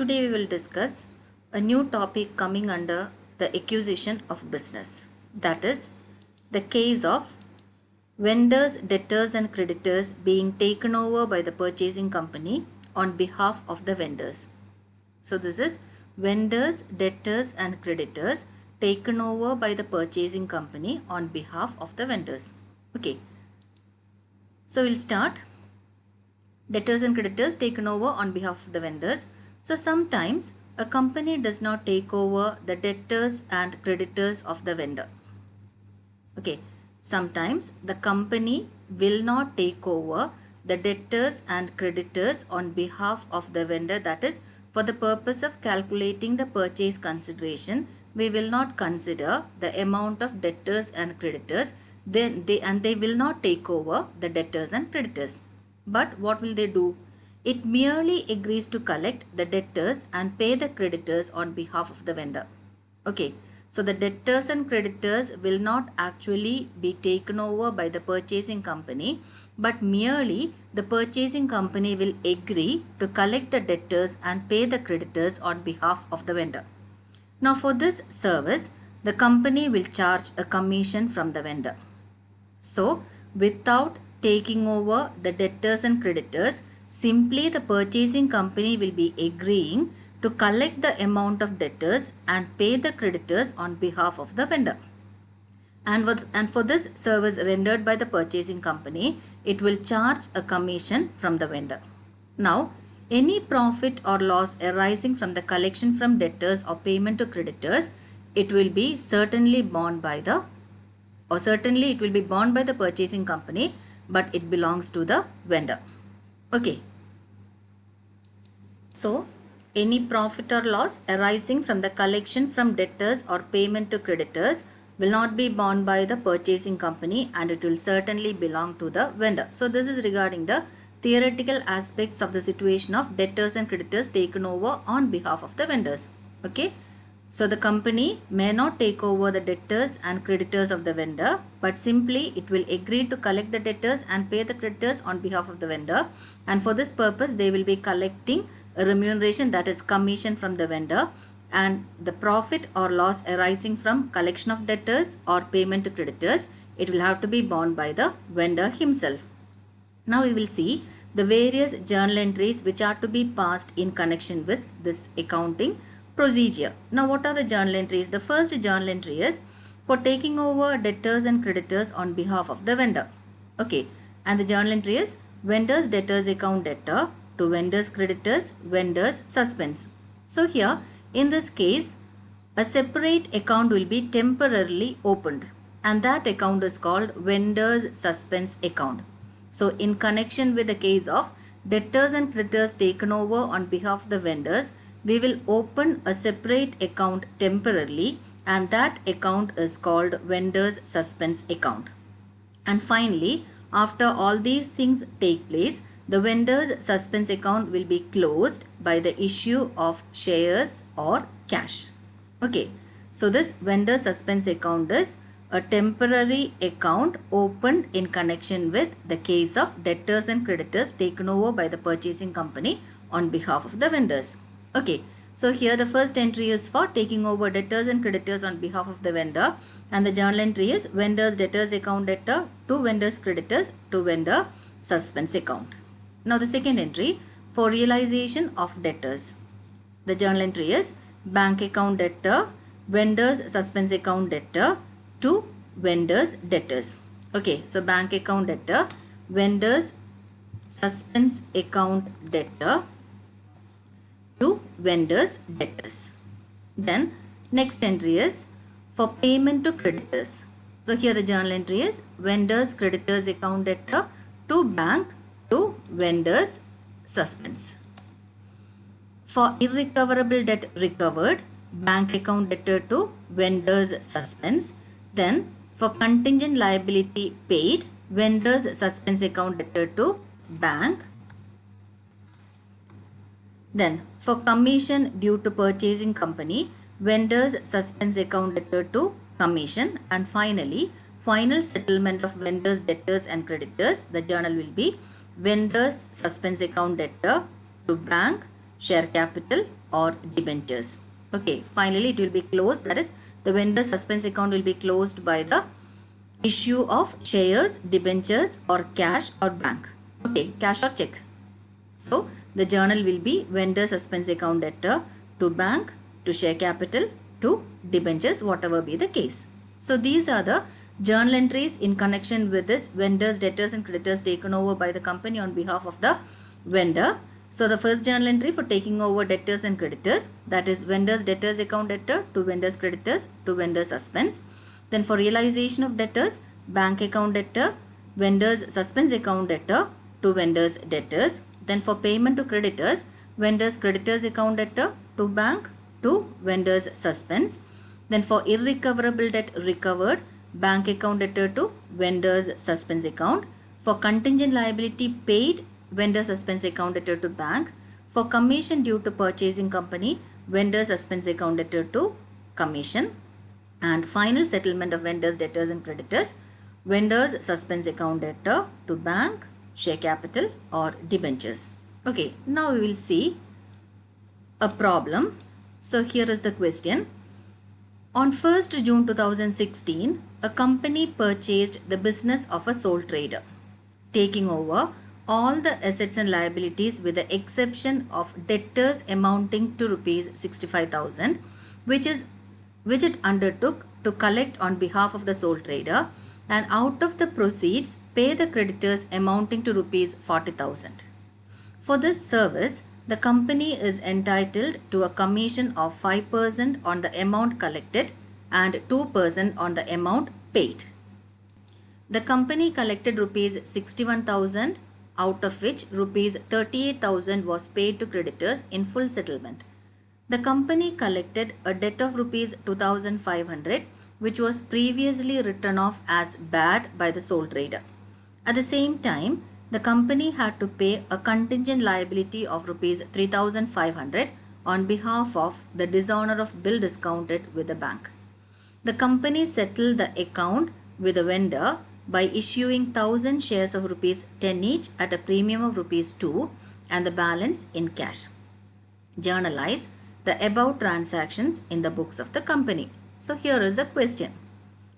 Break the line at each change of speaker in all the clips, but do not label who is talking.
Today we will discuss a new topic coming under the acquisition of business. That is the case of vendors, debtors and creditors being taken over by the purchasing company on behalf of the vendors. So this is vendors, debtors and creditors taken over by the purchasing company on behalf of the vendors. Okay. So we'll start. Debtors and creditors taken over on behalf of the vendors. So sometimes a company does not take over the debtors and creditors of the vendor. Okay. Sometimes the company will not take over the debtors and creditors on behalf of the vendor. That is, for the purpose of calculating the purchase consideration, we will not consider the amount of debtors and creditors. They will not take over the debtors and creditors. But what will they do? It merely agrees to collect the debtors and pay the creditors on behalf of the vendor. Okay. So the debtors and creditors will not actually be taken over by the purchasing company, but merely the purchasing company will agree to collect the debtors and pay the creditors on behalf of the vendor. Now for this service, the company will charge a commission from the vendor. So without taking over the debtors and creditors, simply the purchasing company will be agreeing to collect the amount of debtors and pay the creditors on behalf of the vendor. And for this service rendered by the purchasing company, it will charge a commission from the vendor. Now, any profit or loss arising from the collection from debtors or payment to creditors, it will be certainly borne by the purchasing company, but it belongs to the vendor. Okay. So, any profit or loss arising from the collection from debtors or payment to creditors will not be borne by the purchasing company and it will certainly belong to the vendor. So this is regarding the theoretical aspects of the situation of debtors and creditors taken over on behalf of the vendors. Okay. So the company may not take over the debtors and creditors of the vendor, but simply it will agree to collect the debtors and pay the creditors on behalf of the vendor. And for this purpose, they will be collecting a remuneration, that is commission, from the vendor, and the profit or loss arising from collection of debtors or payment to creditors, it will have to be borne by the vendor himself. Now we will see the various journal entries which are to be passed in connection with this accounting procedure. Now what are the journal entries? The first journal entry is for taking over debtors and creditors on behalf of the vendor. Okay, and the journal entry is vendors debtors account debtor to vendors creditors, vendors suspense. So here in this case, a separate account will be temporarily opened and that account is called vendors suspense account. So in connection with the case of debtors and creditors taken over on behalf of the vendors, we will open a separate account temporarily and that account is called vendors suspense account. And finally, after all these things take place, the vendors suspense account will be closed by the issue of shares or cash. Okay, so this vendor suspense account is a temporary account opened in connection with the case of debtors and creditors taken over by the purchasing company on behalf of the vendors. Okay, so here the first entry is for taking over debtors and creditors on behalf of the vendor, and the journal entry is vendors debtors account debtor to vendors creditors to vendor suspense account. Now the second entry for realization of debtors. The journal entry is bank account debtor, vendors suspense account debtor to vendors debtors. Okay, so bank account debtor, vendors suspense account debtor to vendors debtors. Then next entry is for payment to creditors. So here the journal entry is vendors creditors account debtor to bank to vendors suspense. For irrecoverable debt recovered, bank account debtor to vendors suspense. Then for contingent liability paid, vendors suspense account debtor to bank. Then for commission due to purchasing company, vendors suspense account debtor to commission. And finally, final settlement of vendors debtors and creditors, the journal will be vendors suspense account debtor to bank share capital or debentures. Okay, finally it will be closed, that is the vendor suspense account will be closed by the issue of shares, debentures or cash or bank. Okay, cash or check. So the journal will be vendor suspense account debtor to bank, to share capital, to debentures, whatever be the case. So these are the journal entries in connection with this vendors, debtors and creditors taken over by the company on behalf of the vendor. So the first journal entry for taking over debtors and creditors, that is vendors debtors account debtor to vendors creditors to vendor suspense. Then for realization of debtors, bank account debtor, vendors suspense account debtor to vendors debtors. Then for payment to creditors, vendors creditors account debtor to bank to vendors suspense. Then for irrecoverable debt recovered, bank account debtor to vendors suspense account. For contingent liability paid, vendor suspense account debtor to bank. For commission due to purchasing company, vendor suspense account debtor to commission. And final settlement of vendors, debtors and creditors, vendors suspense account debtor to bank, share capital or debentures. Okay, now we will see a problem. So here is the question. On 1st June 2016, a company purchased the business of a sole trader, taking over all the assets and liabilities with the exception of debtors amounting to rupees 65,000, which it undertook to collect on behalf of the sole trader, and out of the proceeds pay the creditors amounting to rupees 40,000. For this service, the company is entitled to a commission of 5% on the amount collected and 2% on the amount paid. The company collected rupees 61,000, out of which rupees 38,000 was paid to creditors in full settlement. The company collected a debt of rupees 2,500, which was previously written off as bad by the sole trader. At the same time, the company had to pay a contingent liability of rupees 3,500 on behalf of the dishonor of bill discounted with the bank. The company settled the account with the vendor by issuing 1,000 shares of rupees 10 each at a premium of rupees 2 and the balance in cash. Journalize the above transactions in the books of the company. So here is a question.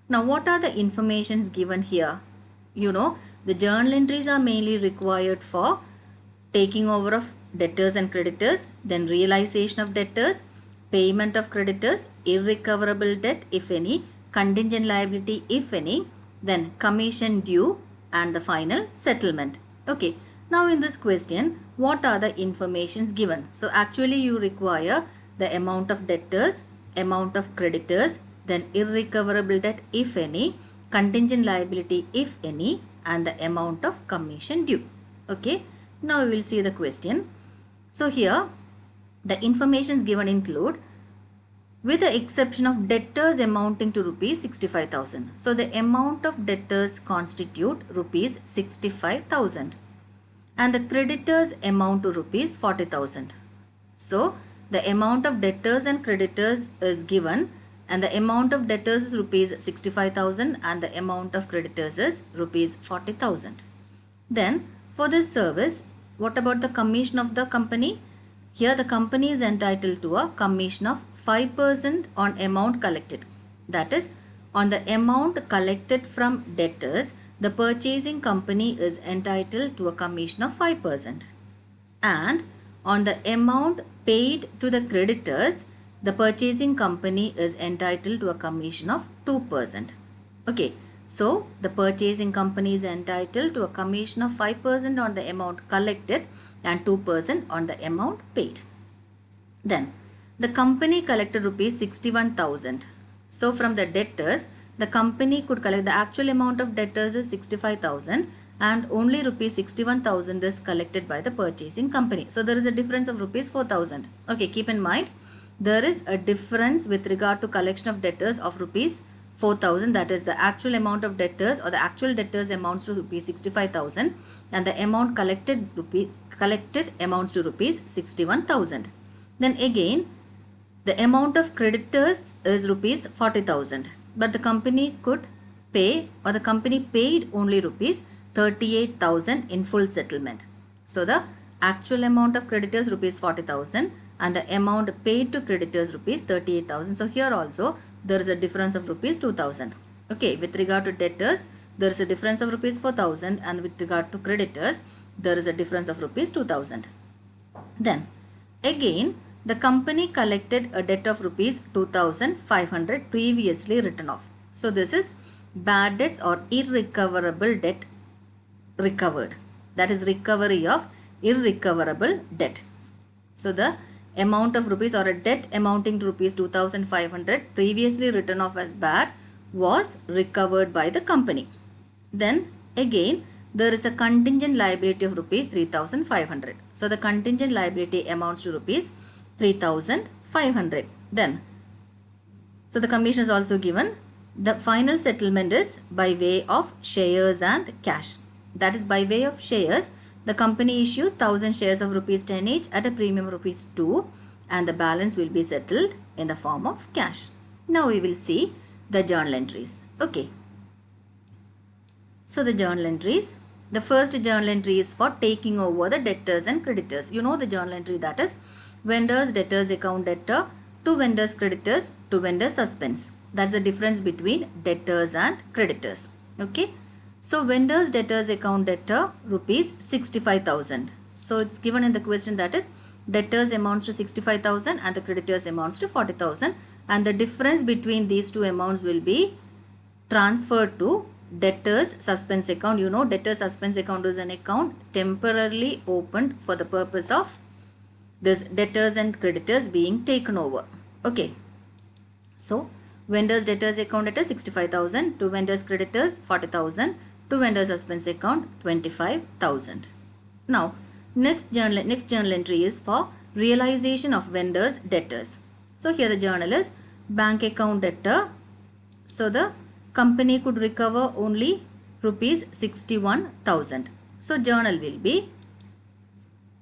Now what are the informations given here? The journal entries are mainly required for taking over of debtors and creditors, then realization of debtors, payment of creditors, irrecoverable debt if any, contingent liability if any, then commission due and the final settlement. Okay, now in this question, what are the informations given? So actually you require the amount of debtors, amount of creditors, then irrecoverable debt if any, contingent liability if any, and the amount of commission due. Okay, now we will see the question. So here the informations given include, with the exception of debtors amounting to rupees 65,000. So the amount of debtors constitute rupees 65,000 and the creditors amount to rupees 40,000. So the amount of debtors and creditors is given, and the amount of debtors is rupees 65,000 and the amount of creditors is rupees 40,000. Then for this service, what about the commission of the company? Here the company is entitled to a commission of 5% on amount collected. That is, on the amount collected from debtors, the purchasing company is entitled to a commission of 5%. And on the amount paid to the creditors, the purchasing company is entitled to a commission of 2%. Okay, so the purchasing company is entitled to a commission of 5% on the amount collected and 2% on the amount paid. Then the company collected rupees 61,000. So from the debtors, the company could collect, the actual amount of debtors is 65,000 and only rupees 61,000 is collected by the purchasing company. So there is a difference of rupees 4,000. Okay, keep in mind, there is a difference with regard to collection of debtors of rupees 4,000, that is the actual amount of debtors or the actual debtors amounts to rupees 65,000 and the amount collected amounts to rupees 61,000. Then again, the amount of creditors is rupees 40,000, but the company could pay, or the company paid only rupees 38,000 in full settlement. So the actual amount of creditors rupees 40,000 and the amount paid to creditors rupees 38,000. So here also there is a difference of rupees 2,000. Okay, with regard to debtors there is a difference of rupees 4,000, and with regard to creditors there is a difference of rupees 2,000. Then again the company collected a debt of rupees 2,500 previously written off. So this is bad debts or irrecoverable debt recovered. That is recovery of irrecoverable debt. So the amount of rupees or a debt amounting to rupees 2,500 previously written off as bad was recovered by the company. Then again there is a contingent liability of rupees 3,500. So the contingent liability amounts to rupees 3,500. Then so the commission is also given. The final settlement is by way of shares and cash. That is by way of shares. The company issues 1,000 shares of rupees 10 each at a premium of rupees 2, and the balance will be settled in the form of cash. Now we will see the journal entries. Okay. So the journal entries. The first journal entry is for taking over the debtors and creditors. You know the journal entry, that is vendors debtors account debtor to vendors creditors to vendors suspense. That's the difference between debtors and creditors. Okay. So vendors debtors account debtor rupees 65,000. So it's given in the question, that is debtors amounts to 65,000 and the creditors amounts to 40,000, and the difference between these two amounts will be transferred to debtors suspense account. You know debtors suspense account is an account temporarily opened for the purpose of this debtors and creditors being taken over. Okay. So vendors debtors account debtor 65,000 to vendors creditors 40,000 to vendors suspense account 25,000. Now next journal entry is for realization of vendors debtors. So here the journal is bank account debtor. So the company could recover only rupees 61,000. So journal will be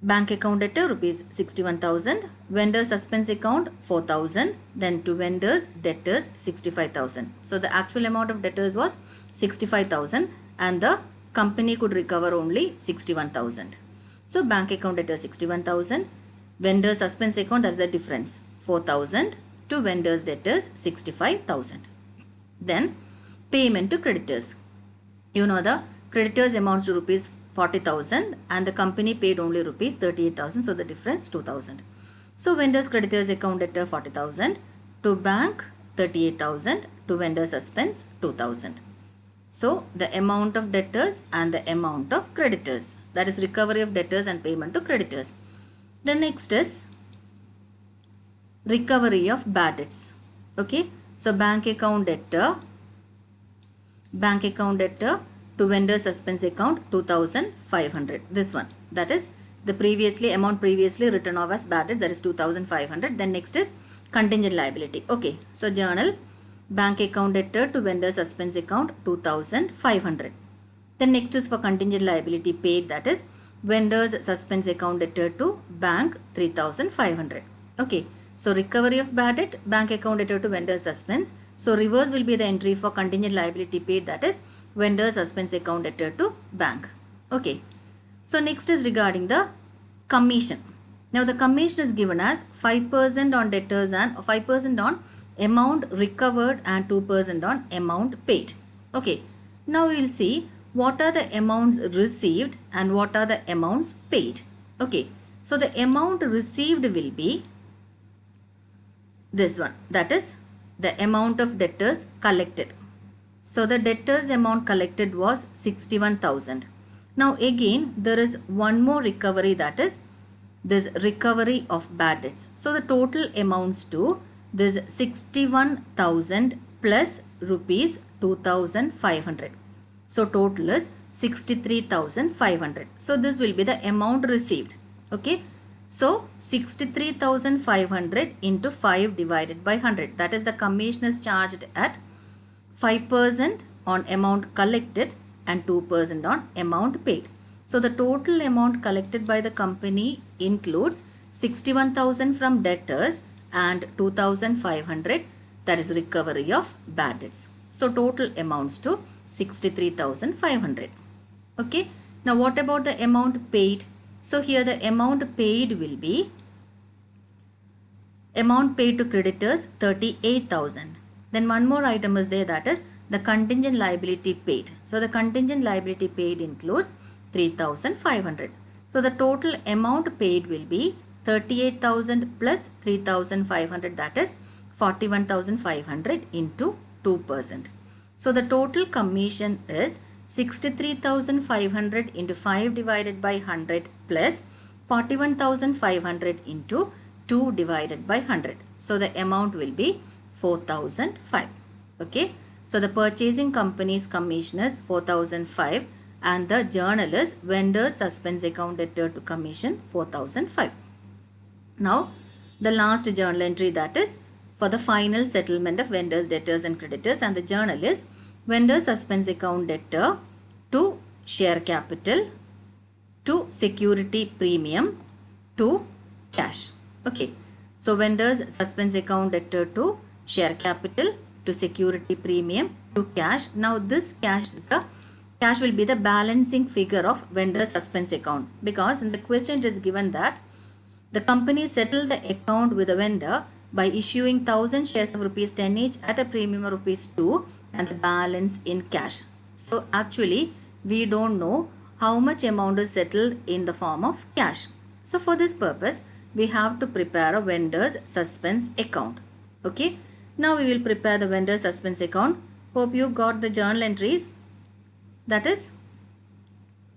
bank account debtor rupees 61,000, vendor suspense account 4,000, then to vendors debtors 65,000. So the actual amount of debtors was 65,000 and the company could recover only 61,000. So bank account debtor 61,000, vendor suspense account, that is the difference, 4,000 to vendors debtors 65,000. Then payment to creditors. You know the creditors amounts to rupees 40,000 and the company paid only rupees 38,000. So the difference 2,000. So vendors creditors account debtor 40,000 to bank 38,000 to vendor suspense 2,000. So the amount of debtors and the amount of creditors, that is recovery of debtors and payment to creditors. The next is recovery of bad debts. Okay. So bank account debtor to vendor suspense account 2,500. This one, that is the amount previously written off as bad debts, that is 2,500. Then next is contingent liability. Okay. So journal bank account debtor to vendor suspense account 2,500. Then next is for contingent liability paid, that is vendors suspense account debtor to bank 3,500. Okay. So recovery of bad debt, bank account debtor to vendor suspense. So reverse will be the entry for contingent liability paid, that is vendor suspense account debtor to bank. Okay. So next is regarding the commission. Now the commission is given as 5% on debtors and 5% on amount recovered and 2% on amount paid. Okay. Now we will see what are the amounts received and what are the amounts paid. Okay. So the amount received will be this one, that is the amount of debtors collected. So the debtors amount collected was 61,000. Now again there is one more recovery, that is this recovery of bad debts. So the total amounts to this 61,000 plus rupees 2,500. So total is 63,500. So this will be the amount received. Okay. So 63,500 into 5 divided by 100. That is the commission is charged at 5% on amount collected and 2% on amount paid. So the total amount collected by the company includes 61,000 from debtors and 2,500, that is recovery of bad debts. So total amounts to 63,500. Okay. Now what about the amount paid? So here the amount paid will be amount paid to creditors 38,000. Then one more item is there, that is the contingent liability paid. So the contingent liability paid includes 3,500. So the total amount paid will be 38,000 plus 3,500, that is 41,500 into 2%. So the total commission is 63,500 into 5 divided by 100 plus 41,500 into 2 divided by 100. So the amount will be 4,005. Okay. So the purchasing company's commission is 4,005 and the journal is vendor suspense account debtor to commission 4,005. Now the last journal entry, that is for the final settlement of vendors, debtors and creditors, and the journal is vendor suspense account debtor to share capital to security premium to cash. Okay. So vendors suspense account debtor to share capital to security premium to cash. Now this cash will be the balancing figure of vendor suspense account, because in the question it is given that the company settled the account with the vendor by issuing 1,000 shares of rupees 10 each at a premium of rupees 2 and the balance in cash. So actually we don't know how much amount is settled in the form of cash. So for this purpose we have to prepare a vendor's suspense account. Okay. Now we will prepare the vendor suspense account. Hope you got the journal entries. That is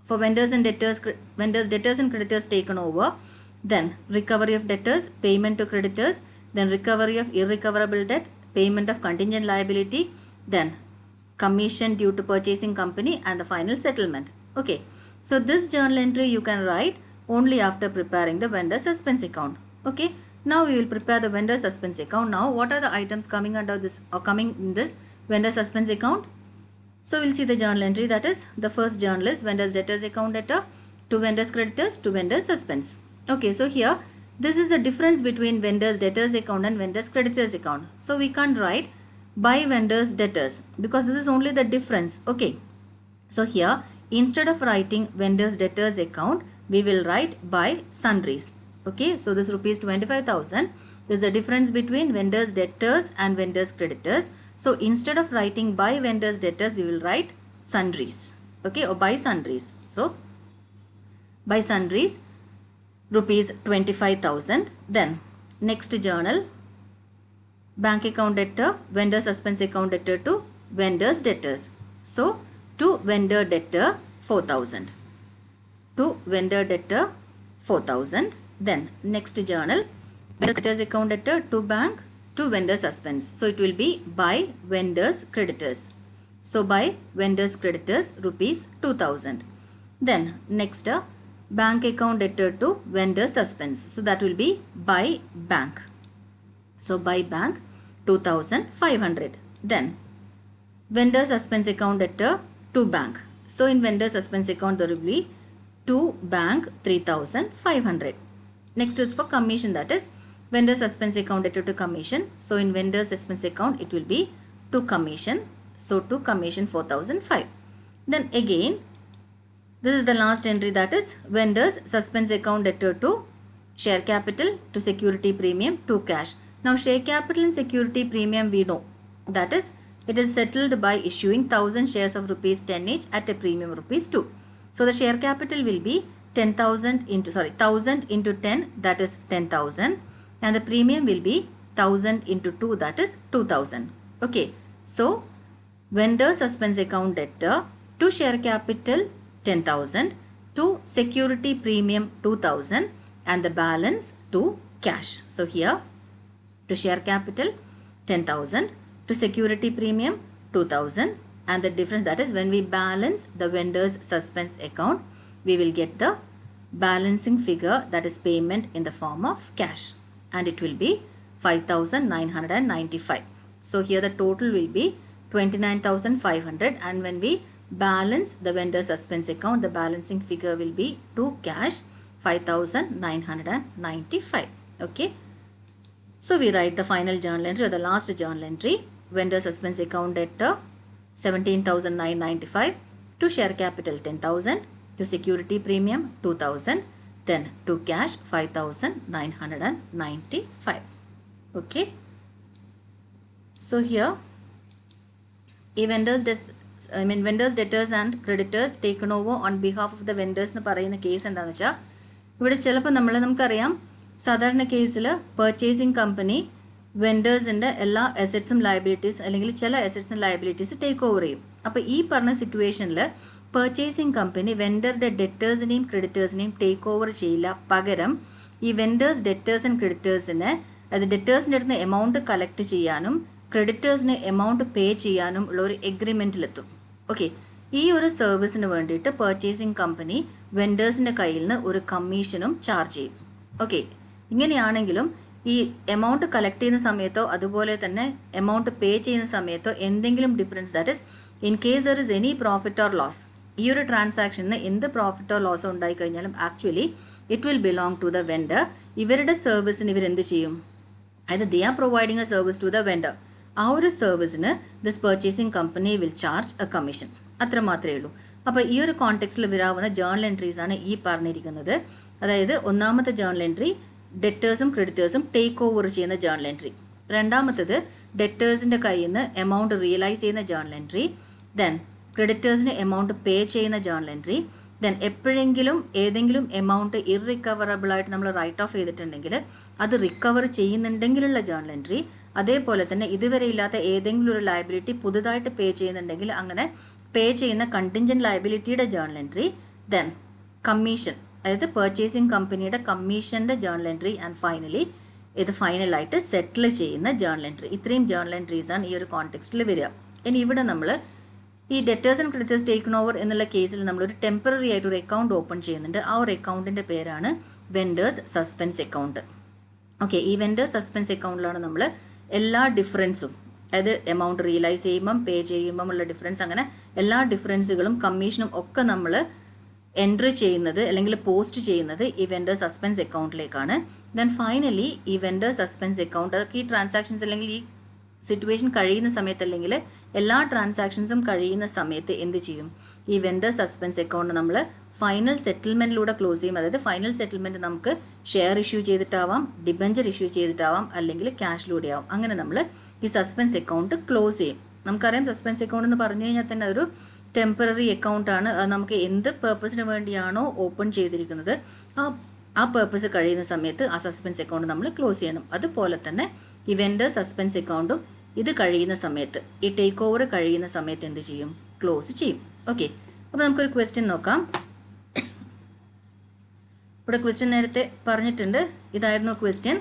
for vendors, debtors and creditors taken over, then recovery of debtors, payment to creditors, then recovery of irrecoverable debt, payment of contingent liability, then commission due to purchasing company, and the final settlement. Okay. So this journal entry you can write only after preparing the vendor suspense account. Okay. Now we will prepare the vendor suspense account. Now what are the items coming under this or coming in this vendor suspense account? So we will see the journal entry, that is the first journal is vendors debtors account debtor to vendors creditors to vendors suspense. Okay, so here this is the difference between vendors debtors account and vendors creditors account. So we can't write by vendors debtors because this is only the difference. Okay, so here instead of writing vendors debtors account we will write by sundries. Okay, so this rupees 25,000 is the difference between vendors debtors and vendors creditors. So instead of writing by vendors debtors we will write sundries. Okay, or by sundries. So by sundries rupees 25,000. Then next journal, bank account debtor, vendor suspense account debtor to vendors debtors. So to vendor debtor 4,000. To vendor debtor 4,000. Then next journal, vendor debtors account debtor to bank to vendor suspense. So it will be by vendors creditors. So by vendors creditors rupees 2,000. Then next bank account debtor to vendor suspense. So that will be by bank. So by bank 2,500. Then vendor suspense account debtor to bank. So in vendor suspense account there will be to bank 3,500. Next is for commission, that is vendor suspense account debtor to commission. So in vendor suspense account it will be to commission. So to commission 4,005. Then again this is the last entry, that is vendors suspense account debtor to share capital to security premium to cash. Now share capital and security premium we know, that is it is settled by issuing 1,000 shares of rupees 10 each at a premium of rupees 2. So the share capital will be 10,000 into 1,000 into 10, that is 10,000, and the premium will be 1,000 into 2, that is 2,000. Okay, so vendor suspense account debtor to share capital 10,000 to security premium 2,000 and the balance to cash. So here to share capital 10,000 to security premium 2,000 and the difference, that is when we balance the vendor's suspense account we will get the balancing figure, that is payment in the form of cash, and it will be 5,995. So here the total will be 29,500, and when we balance the vendor suspense account the balancing figure will be to cash 5,995. Okay, so we write the final journal entry or the last journal entry, vendor suspense account debtor 17,995 to share capital 10,000 to security premium 2,000, then to cash 5,995. Okay. So here, ഈ vendors, debtors and creditors taken over on behalf of the vendors എന്ന് പറയുന്ന case എന്താണെന്ന് വെച്ചാൽ ഇവിടെ ചിലപ്പോൾ നമുക്കറിയാം സാധാരണ കേസിൽ പർച്ചേസിങ് കമ്പനി വെൻഡേഴ്സിൻ്റെ എല്ലാ അസറ്റ്സും ലയബിലിറ്റീസ് അല്ലെങ്കിൽ ചില അസറ്റ്സും ലയബിലിറ്റീസ് ടേക്ക് ഓവർ ചെയ്യും. അപ്പോൾ ഈ പറഞ്ഞ സിറ്റുവേഷനിൽ പർച്ചേസിങ് കമ്പനി വെൻഡറുടെ ഡെറ്റേഴ്സിനെയും ക്രെഡിറ്റേഴ്സിനെയും ടേക്ക് ഓവർ ചെയ്യില്ല. പകരം ഈ വെൻഡേഴ്സ്, ഡെറ്റേഴ്സ് ആൻഡ് ക്രെഡിറ്റേഴ്സിനെ അത് ഡെറ്റേഴ്സിൻ്റെ അടുത്ത് എമൗണ്ട് കളക്ട് ചെയ്യാനും ക്രെഡിറ്റേഴ്സിന് എമൗണ്ട് പേ ചെയ്യാനും ഉള്ള ഒരു എഗ്രിമെൻറ്റിലെത്തും. ഓക്കെ, ഈ ഒരു സർവീസിന് വേണ്ടിയിട്ട് പർച്ചേസിങ് കമ്പനി വെൻഡേഴ്സിൻ്റെ കയ്യിൽ നിന്ന് ഒരു കമ്മീഷനും ചാർജ് ചെയ്യും. ഓക്കെ, ഇങ്ങനെയാണെങ്കിലും ഈ എമൗണ്ട് കളക്ട് ചെയ്യുന്ന സമയത്തോ അതുപോലെ തന്നെ എമൗണ്ട് പേ ചെയ്യുന്ന സമയത്തോ എന്തെങ്കിലും difference, that is in case there is any profit or loss, ഈ ഒരു ട്രാൻസാക്ഷനിൽ എന്ത് പ്രോഫിറ്റോ ലോസോ ഉണ്ടായി കഴിഞ്ഞാലും actually it will belong to the vendor. ഇവരുടെ സർവീസിന് ഇവരെന്ത് ചെയ്യും? അതായത് they are providing a service to the vendor. ആ ഒരു സർവീസിന് this purchasing company will charge a commission. അത്ര മാത്രമേ ഉള്ളൂ. അപ്പോൾ ഈ ഒരു കോണ്ടെക്സ്റ്റിൽ വരാവുന്ന ജേർണൽ എൻട്രീസ് ആണ് ഈ പറഞ്ഞിരിക്കുന്നത്. അതായത് ഒന്നാമത്തെ ജേർണൽ എൻട്രി ഡെറ്റേഴ്സും ക്രെഡിറ്റേഴ്സും ടേക്ക് ഓവർ ചെയ്യുന്ന ജേർണൽ എൻട്രി. രണ്ടാമത്തത് ഡെറ്റേഴ്സിൻ്റെ കയ്യിൽ നിന്ന് എമൗണ്ട് റിയലൈസ് ചെയ്യുന്ന ജേർണൽ എൻട്രി. ദെൻ ക്രെഡിറ്റേഴ്സിന് എമൗണ്ട് പേ ചെയ്യുന്ന ജേർണൽ എൻട്രി. ദെൻ എപ്പോഴെങ്കിലും ഏതെങ്കിലും എമൗണ്ട് ഇറിക്കവറബിൾ ആയിട്ട് നമ്മൾ റൈറ്റ് ഓഫ് ചെയ്തിട്ടുണ്ടെങ്കിൽ അത് റിക്കവർ ചെയ്യുന്നുണ്ടെങ്കിലുള്ള ജേർണൽ എൻട്രി. അതേപോലെ തന്നെ ഇതുവരെ ഇല്ലാത്ത ഏതെങ്കിലും ഒരു ലയബിലിറ്റി പുതുതായിട്ട് പേ ചെയ്യുന്നുണ്ടെങ്കിൽ അങ്ങനെ പേ ചെയ്യുന്ന കണ്ടിൻജൻറ്റ് ലയബിലിറ്റിയുടെ ജേർണൽ എൻട്രി. ദെൻ കമ്മീഷൻ, അതായത് പർച്ചേസിങ് കമ്പനിയുടെ കമ്മീഷൻ്റെ ജേർണൽ എൻട്രി. ആൻഡ് ഫൈനലി ഇത് ഫൈനലായിട്ട് സെറ്റിൽ ചെയ്യുന്ന ജേർണൽ എൻട്രി. ഇത്രയും ജേർണൽ എൻട്രീസാണ് ഈ ഒരു കോണ്ടെക്സ്റ്റിൽ വരിക. ഇനി ഇവിടെ നമ്മൾ ഈ debtors and creditors taken over എന്നുള്ള കേസിൽ നമ്മളൊരു ടെമ്പററി ആയിട്ട് ഒരു അക്കൗണ്ട് ഓപ്പൺ ചെയ്യുന്നുണ്ട്. ആ ഒരു അക്കൗണ്ടിൻ്റെ പേരാണ് വെൻഡേഴ്സ് സസ്പെൻസ് അക്കൗണ്ട്. ഓക്കെ, ഈ വെൻഡേഴ്സ് സസ്പെൻസ് അക്കൗണ്ടിലാണ് നമ്മൾ എല്ലാ ഡിഫറൻസും, അതായത് എമൗണ്ട് റിയലൈസ് ചെയ്യുമ്പം പേ ചെയ്യുമ്പം ഉള്ള ഡിഫറൻസ്, അങ്ങനെ എല്ലാ ഡിഫറൻസുകളും കമ്മീഷനും ഒക്കെ നമ്മൾ എൻട്രി ചെയ്യുന്നത് അല്ലെങ്കിൽ പോസ്റ്റ് ചെയ്യുന്നത് ഈ വെൻഡേഴ്സ് സസ്പെൻസ് അക്കൗണ്ടിലേക്കാണ്. ദെൻ ഫൈനലി ഈ വെൻഡേഴ്സ് സസ്പെൻസ് അക്കൗണ്ട്, അതൊക്കെ ഈ ട്രാൻസാക്ഷൻസ് അല്ലെങ്കിൽ ഈ സിറ്റുവേഷൻ കഴിയുന്ന സമയത്ത് അല്ലെങ്കിൽ എല്ലാ ട്രാൻസാക്ഷൻസും കഴിയുന്ന സമയത്ത് എന്ത് ചെയ്യും? ഈ വെൻഡേഴ്സ് സസ്പെൻസ് അക്കൗണ്ട് നമ്മൾ ഫൈനൽ സെറ്റിൽമെൻറ്റിലൂടെ ക്ലോസ് ചെയ്യും. അതായത് ഫൈനൽ സെറ്റിൽമെൻറ്റ് നമുക്ക് ഷെയർ ഇഷ്യൂ ചെയ്തിട്ടാവാം, ഡിബഞ്ചർ ഇഷ്യൂ ചെയ്തിട്ടാവാം, അല്ലെങ്കിൽ ക്യാഷിലൂടെ ആവാം. അങ്ങനെ നമ്മൾ ഈ സസ്പെൻസ് അക്കൗണ്ട് ക്ലോസ് ചെയ്യും. നമുക്കറിയാം സസ്പെൻസ് അക്കൗണ്ട് എന്ന് പറഞ്ഞു കഴിഞ്ഞാൽ തന്നെ അതൊരു ടെമ്പററി അക്കൗണ്ടാണ്. അത് നമുക്ക് എന്ത് പേർപ്പസിന് വേണ്ടിയാണോ ഓപ്പൺ ചെയ്തിരിക്കുന്നത് ആ പേർപ്പസ് കഴിയുന്ന സമയത്ത് ആ സസ്പെൻസ് അക്കൗണ്ട് നമ്മൾ ക്ലോസ് ചെയ്യണം. അതുപോലെ തന്നെ ഈ വെൻഡേഴ്സ് സസ്പെൻസ് അക്കൗണ്ടും ഇത് കഴിയുന്ന സമയത്ത്, ഈ ടേക്ക് ഓവർ കഴിയുന്ന സമയത്ത് എന്ത് ചെയ്യും? ക്ലോസ് ചെയ്യും. ഓക്കെ, അപ്പോൾ നമുക്കൊരു ക്വസ്റ്റ്യൻ നോക്കാം. ഇവിടെ ക്വസ്റ്റ്യൻ നേരത്തെ പറഞ്ഞിട്ടുണ്ട്, ഇതായിരുന്നു ക്വസ്റ്റ്യൻ.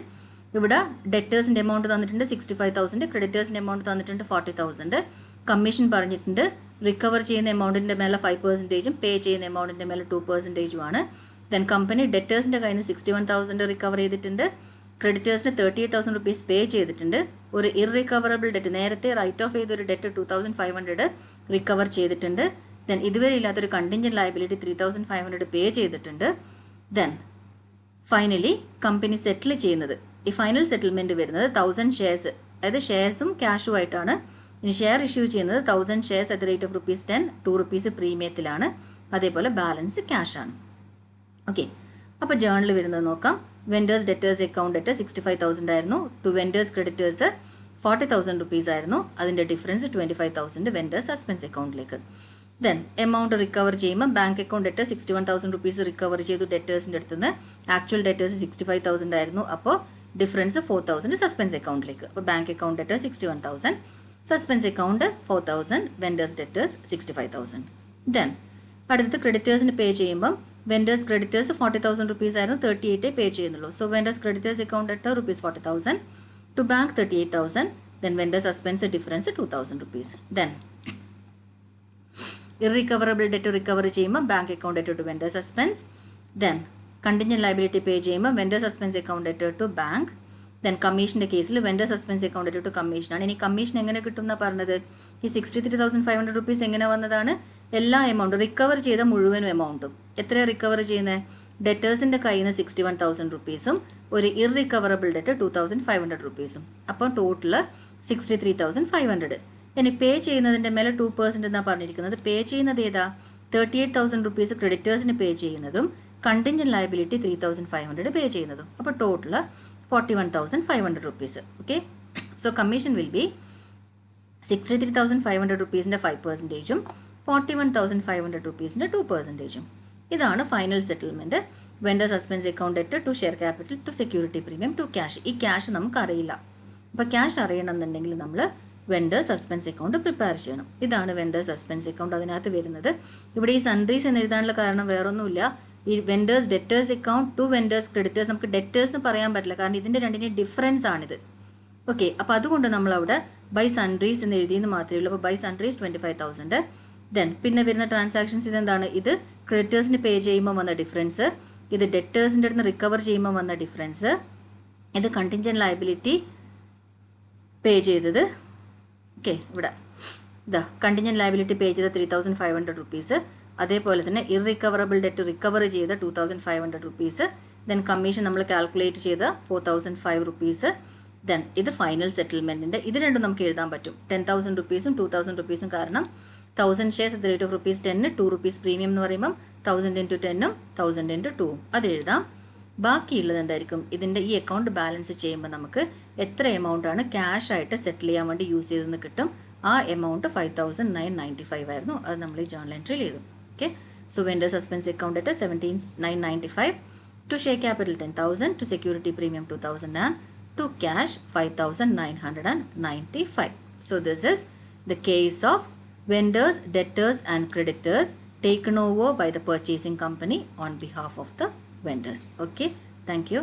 ഇവിടെ ഡെറ്റേഴ്സിൻ്റെ എമൗണ്ട് തന്നിട്ടുണ്ട് 65,000, ക്രെഡിറ്റേഴ്സിൻ്റെ എമൗണ്ട് തന്നിട്ടുണ്ട് 40,000, കമ്മീഷൻ പറഞ്ഞിട്ടുണ്ട്. റിക്കവർ ചെയ്യുന്ന എമൗണ്ടിൻ്റെ മേലെ 5%, പേ ചെയ്യുന്ന എമൗണ്ടിൻ്റെ മേലെ 2%. ദെൻ കമ്പനി ഡെറ്റേഴ്സിൻ്റെ കയ്യിൽ നിന്ന് 61,000 റിക്കവർ ചെയ്തിട്ടുണ്ട്, ക്രെഡിറ്റേഴ്സിന് 38,000 റുപ്പീസ് പേ ചെയ്തിട്ടുണ്ട്. ഒരു ഇറിക്കവറബിൾ ഡെറ്റ്, നേരത്തെ റൈറ്റ് ഓഫ് ചെയ്തൊരു ഡെറ്റ് 2,500 റിക്കവർ ചെയ്തിട്ടുണ്ട്. ദെൻ ഇതുവരെ ഇല്ലാത്തൊരു കണ്ടിൻജൻറ്റ് ലയബിലിറ്റി 3,500 പേ ചെയ്തിട്ടുണ്ട്. ദെൻ ഫൈനലി കമ്പനി സെറ്റിൽ ചെയ്യുന്നത്, ഈ ഫൈനൽ സെറ്റിൽമെൻറ്റ് വരുന്നത് 1000 ഷെയർസ്, അതായത് ഷെയർസും ക്യാഷും ആയിട്ടാണ്. ഇനി ഷെയർ ഇഷ്യൂ ചെയ്യുന്നത് 1000 shares at the rate of ₹10, 2 rupees പ്രീമിയത്തിലാണ്. അതേപോലെ ബാലൻസ് ക്യാഷാണ്. ഓക്കെ, അപ്പോൾ ജേർണൽ വരുന്നത് നോക്കാം. വെൻഡേഴ്സ് ഡെറ്റേഴ്സ് അക്കൗണ്ട് അറ്റ് 65,000 ആയിരുന്നു. ടു വെൻഡേഴ്സ് ക്രെഡിറ്റേഴ്സ് 40,000 റുപ്പീസ് ആയിരുന്നു. അതിൻ്റെ ഡിഫറൻസ് 25,000 വെൻഡേഴ്സ് സസ്പെൻസ് അക്കൗണ്ടിലേക്ക്. ദെൻ എമൗണ്ട് റിക്കവർ ചെയ്യുമ്പോൾ bank account at 61,000 rupees recover ചെയ്തു ഡെറ്റേഴ്സിൻ്റെ അടുത്ത് നിന്ന്. ആക്ച്വൽ ഡെറ്റേഴ്സ് 65,000 ആയിരുന്നു. അപ്പോൾ ഡിഫറൻസ് 4,000 സസ്പെൻസ് അക്കൗണ്ടിലേക്ക്. അപ്പോൾ bank account at 61,000, suspense account 4,000, vendors debtors 65,000. Then അടുത്തത് ക്രെഡിറ്റേഴ്സിന് പേ ചെയ്യുമ്പം വെൻഡേഴ്സ് ക്രെഡിറ്റേഴ്സ് 40,000 റുപ്പീസ് ആയിരുന്നു, 38 പേ ചെയ്യുന്നുള്ളൂ. So vendors creditors account at ₹40,000, to bank 38,000, then vendors suspense difference 2,000 rupees. Then irrecoverable debt recover ചെയ്യുമ്പോൾ bank account at to vendors suspense. Then contingent liability pay ചെയ്യുമ്പോൾ vendors suspense account at to bank. Then കമ്മീഷൻ്റെ കേസിൽ vendors suspense account at to കമ്മീഷനാണ്. ഇനി commission എങ്ങനെ കിട്ടും എന്നാണ് പറഞ്ഞത്? ഈ 63,500 റുപ്പീസ് എങ്ങനെ വന്നതാണ്? എല്ലാ എമൗണ്ടും റിക്കവർ ചെയ്ത മുഴുവനും എമൗണ്ടും. എത്രയാണ് റിക്കവർ ചെയ്യുന്നത്? ഡെറ്റേഴ്സിൻ്റെ കയ്യിൽ നിന്ന് 61,000 റുപ്പീസും ഒരു ഇറിക്കവറബിൾ ഡെറ്റ് 2,500 റുപ്പീസും. അപ്പോൾ ടോട്ടൽ 63,500. ഇനി പേ ചെയ്യുന്നതിൻ്റെ മേലെ 2% എന്നാണ് പറഞ്ഞിരിക്കുന്നത്. പേ ചെയ്യുന്നത് ഏതാ? 38,000 റുപ്പീസ് ക്രെഡിറ്റേഴ്സിന് പേ ചെയ്യുന്നതും കണ്ടിൻജൻറ്റ് ലയബിലിറ്റി 3,500 പേ ചെയ്യുന്നതും. അപ്പോൾ total 41,500 rupees. Okay, so commission will be 63,500 rupees-ൻ്റെ 5%ഉം 41,500 rupees-ൻ്റെ 2%ഉം. ഇതാണ് final settlement. Vendor suspense account debt to share capital to security premium to cash. ഈ ക്യാഷ് നമുക്കറിയില്ല. അപ്പോൾ ക്യാഷ് അറിയണമെന്നുണ്ടെങ്കിൽ നമ്മൾ വെൻഡർ സസ്പെൻസ് അക്കൗണ്ട് പ്രിപ്പയർ ചെയ്യണം. ഇതാണ് വെൻഡർ സസ്പെൻസ് അക്കൗണ്ട്. അതിനകത്ത് വരുന്നത് ഇവിടെ ഈ സൺട്രീസ് എന്ന് എഴുതാനുള്ള കാരണം വേറൊന്നുമില്ല. ഈ vendors debtors account to vendors creditors, നമുക്ക് ഡെറ്റേഴ്സ് എന്ന് പറയാൻ പറ്റില്ല, കാരണം ഇതിൻ്റെ രണ്ടിൻ്റെയും ഡിഫറൻസ് ആണിത്. ഓക്കെ, അപ്പോൾ അതുകൊണ്ട് നമ്മളവിടെ ബൈ സൺട്രീസ് എന്ന് എഴുതിയെന്ന് മാത്രമേ ഉള്ളൂ. അപ്പോൾ ബൈ സൺട്രീസ് 25,000. ദെൻ പിന്നെ വരുന്ന ട്രാൻസാക്ഷൻസ് ഇതെന്താണ്? ഇത് ക്രെഡിറ്റേഴ്സിന് പേ ചെയ്യുമ്പോൾ വന്ന ഡിഫറൻസ്, ഇത് ഡെറ്റേഴ്സിൻ്റെ അടുത്ത് റിക്കവർ ചെയ്യുമ്പോൾ വന്ന ഡിഫറൻസ്, ഇത് കണ്ടിൻജൻറ്റ് ലയബിലിറ്റി പേ ചെയ്തത്. ഓക്കെ, ഇവിടെ ഇതാ കണ്ടിൻജൻറ്റ് ലയബിലിറ്റി പേ ചെയ്ത 3,500 rupees, അതേപോലെ തന്നെ ഇർറിക്കവറബിൾ ഡെറ്റ് റിക്കവർ ചെയ്ത 2,500 rupees, ദെൻ കമ്മീഷൻ നമ്മൾ കാൽക്കുലേറ്റ് ചെയ്ത 4,005 rupees. ദെൻ ഇത് ഫൈനൽ സെറ്റിൽമെൻറ്റിൻ്റെ. ഇത് രണ്ടും നമുക്ക് എഴുതാൻ പറ്റും, 10,000 rupees-ഉം 2,000 rupees-ഉം. കാരണം 1,000 shares at the rate of ₹10, 2 rupees premium എന്ന് പറയുമ്പം 1,000 into 10-ഉം 1,000 into 2-ഉം അത് എഴുതാം. ബാക്കിയുള്ളത് എന്തായിരിക്കും? ഇതിൻ്റെ ഈ അക്കൗണ്ട് ബാലൻസ് ചെയ്യുമ്പോൾ നമുക്ക് എത്ര എമൗണ്ട് ആണ് ക്യാഷ് ആയിട്ട് സെറ്റിൽ ചെയ്യാൻ വേണ്ടി യൂസ് ചെയ്തെന്ന് കിട്ടും. ആ എമൗണ്ട് 5,995 ആയിരുന്നു. അത് നമ്മൾ ഈ ജേർണൽ എൻട്രിയിൽ എഴുതും. Okay, so vendor suspense account debt 17,995, to share capital 10,000, to security premium 2,000 and to cash 5,995. So this is the case of vendors, debtors and creditors taken over by the purchasing company on behalf of the vendors. Okay, thank you.